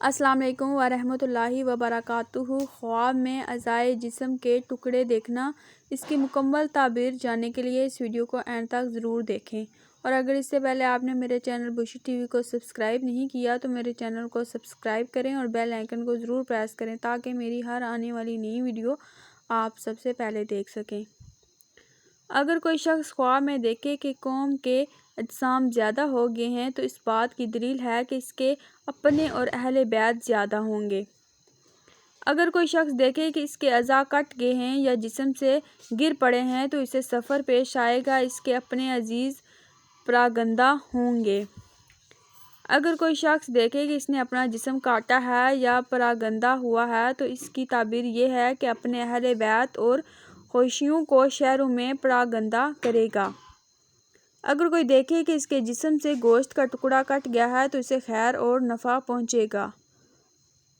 السلام علیکم ورحمۃ اللہ وبرکاتہ۔ خواب میں اعضائے جسم کے ٹکڑے دیکھنا، اس کی مکمل تعبیر جاننے کے لیے اس ویڈیو کو اینڈ تک ضرور دیکھیں، اور اگر اس سے پہلے آپ نے میرے چینل بشیر ٹی وی کو سبسکرائب نہیں کیا تو میرے چینل کو سبسکرائب کریں اور بیل آئیکن کو ضرور پریس کریں تاکہ میری ہر آنے والی نئی ویڈیو آپ سب سے پہلے دیکھ سکیں۔ اگر کوئی شخص خواب میں دیکھے کہ قوم کے اجسام زیادہ ہو گئے ہیں تو اس بات کی دلیل ہے کہ اس کے اپنے اور اہل بیت زیادہ ہوں گے۔ اگر کوئی شخص دیکھے کہ اس کے اعضاء کٹ گئے ہیں یا جسم سے گر پڑے ہیں تو اسے سفر پیش آئے گا، اس کے اپنے عزیز پراگندہ ہوں گے۔ اگر کوئی شخص دیکھے کہ اس نے اپنا جسم کاٹا ہے یا پراگندہ ہوا ہے تو اس کی تعبیر یہ ہے کہ اپنے اہل بیت اور خویشوں کو شہروں میں پراگندہ کرے گا۔ اگر کوئی دیکھے کہ اس کے جسم سے گوشت کا ٹکڑا کٹ گیا ہے تو اسے خیر اور نفع پہنچے گا۔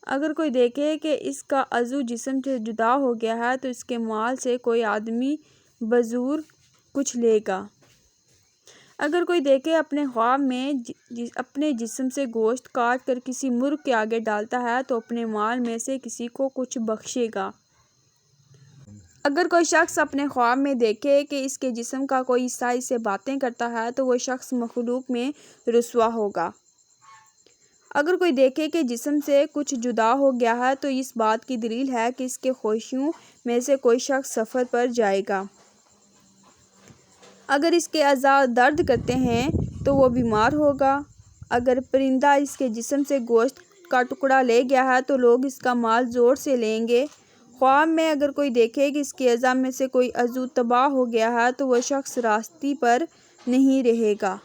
اگر کوئی دیکھے کہ اس کا عضو جسم سے جدا ہو گیا ہے تو اس کے مال سے کوئی آدمی بزور کچھ لے گا۔ اگر کوئی دیکھے اپنے خواب میں اپنے جسم سے گوشت کاٹ کر کسی مرغ کے آگے ڈالتا ہے تو اپنے مال میں سے کسی کو کچھ بخشے گا۔ اگر کوئی شخص اپنے خواب میں دیکھے کہ اس کے جسم کا کوئی حصہ اس سے باتیں کرتا ہے تو وہ شخص مخلوق میں رسوا ہوگا۔ اگر کوئی دیکھے کہ جسم سے کچھ جدا ہو گیا ہے تو اس بات کی دلیل ہے کہ اس کے خویشوں میں سے کوئی شخص سفر پر جائے گا۔ اگر اس کے اعضاء درد کرتے ہیں تو وہ بیمار ہوگا۔ اگر پرندہ اس کے جسم سے گوشت کا ٹکڑا لے گیا ہے تو لوگ اس کا مال زور سے لیں گے۔ خواب میں اگر کوئی دیکھے کہ اس کے اعضاء میں سے کوئی عضو تباہ ہو گیا ہے تو وہ شخص راستے پر نہیں رہے گا۔